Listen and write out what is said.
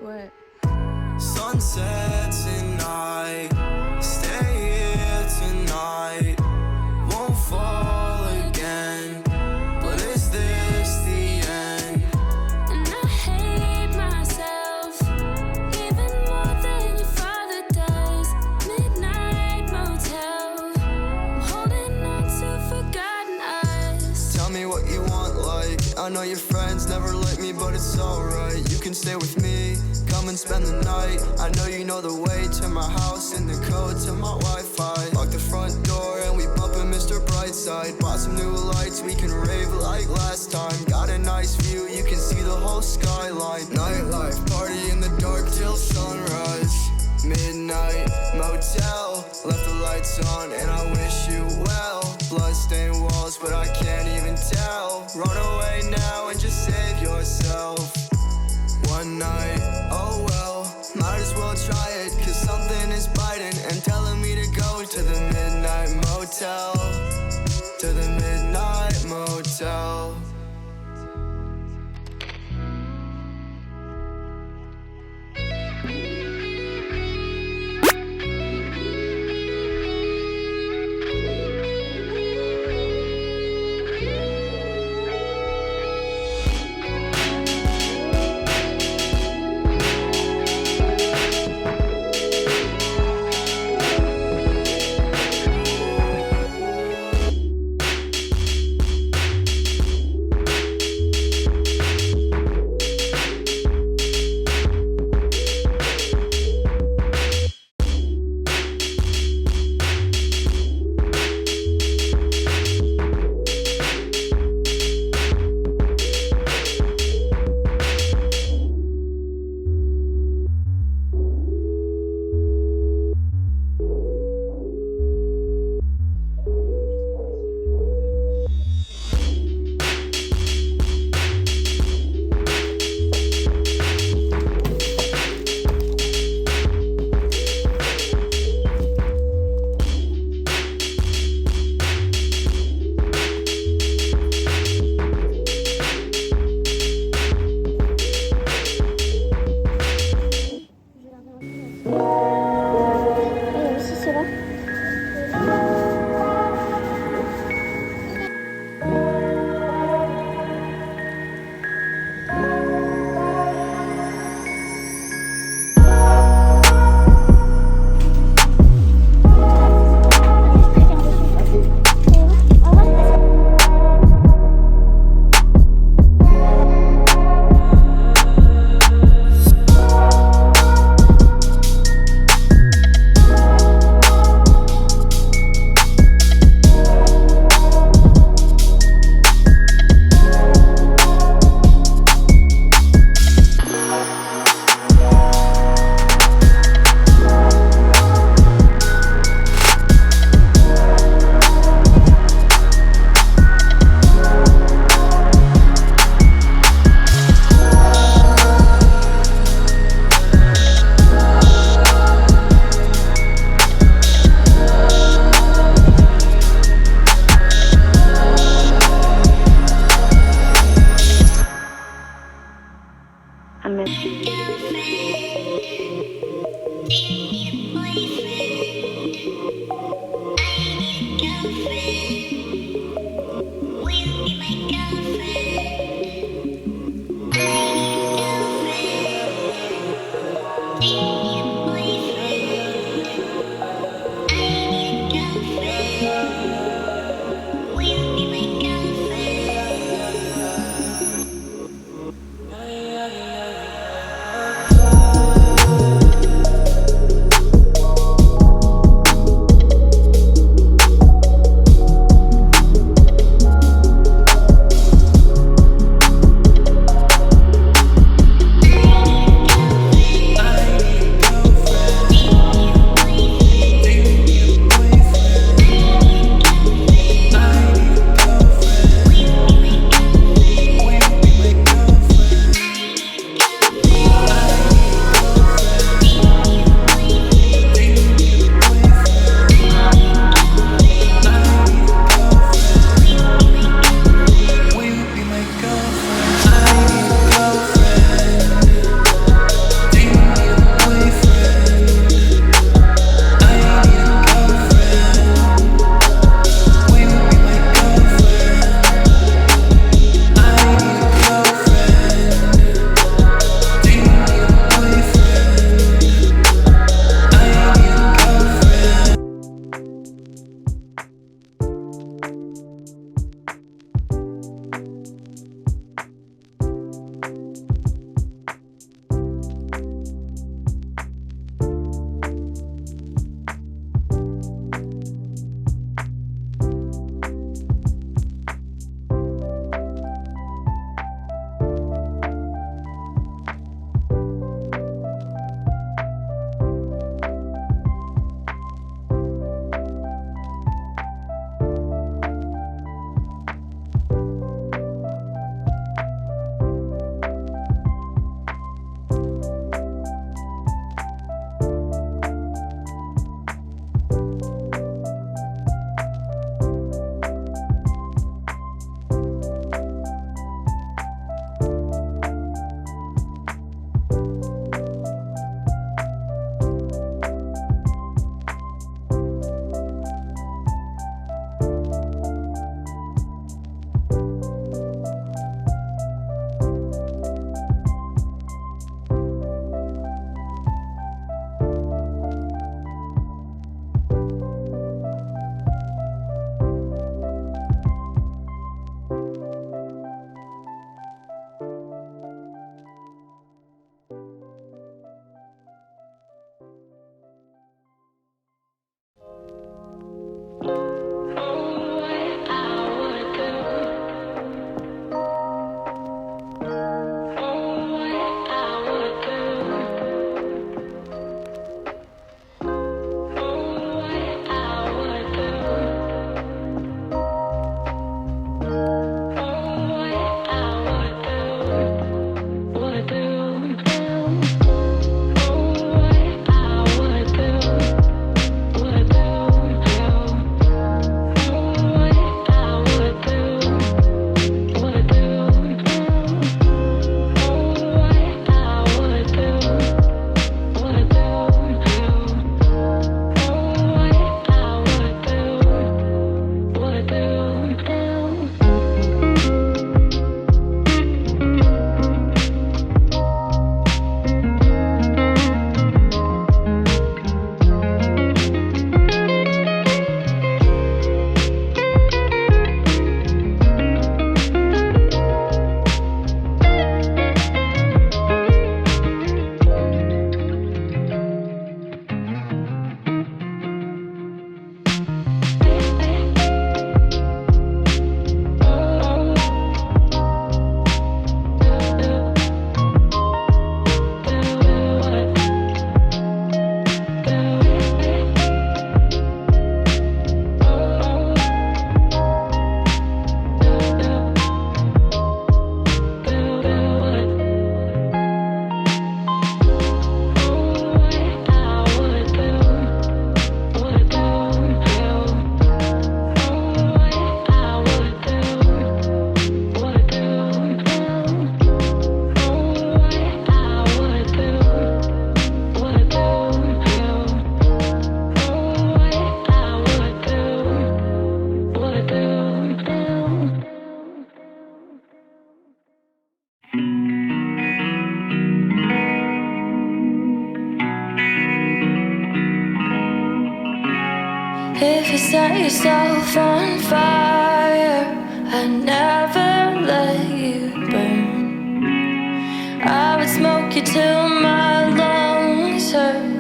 What? Sunsets at night, stay here tonight, won't fall again, but is this the end? And I hate myself even more than your father does. Midnight motel, I'm holding on to forgotten us. Tell me what you want, like, I know your friends never like me, but it's alright. You can stay with me, come and spend the night. I know you know the way to my house and the code to my Wi-Fi. Lock the front door and we bumpin' Mr. Brightside. Bought some new lights, we can rave like last time. Got a nice view, you can see the whole skyline. Nightlife, party in the dark till sunrise. Midnight motel, left the lights on and I wish you well. Bloodstained walls, but I can't even tell. Run away now and just save yourself. One night, oh well, might as well try it, cause something is biting and telling me to go to the midnight motel. To the midnight motel. If you set yourself on fire, I never let you burn. I would smoke you till my lungs hurt.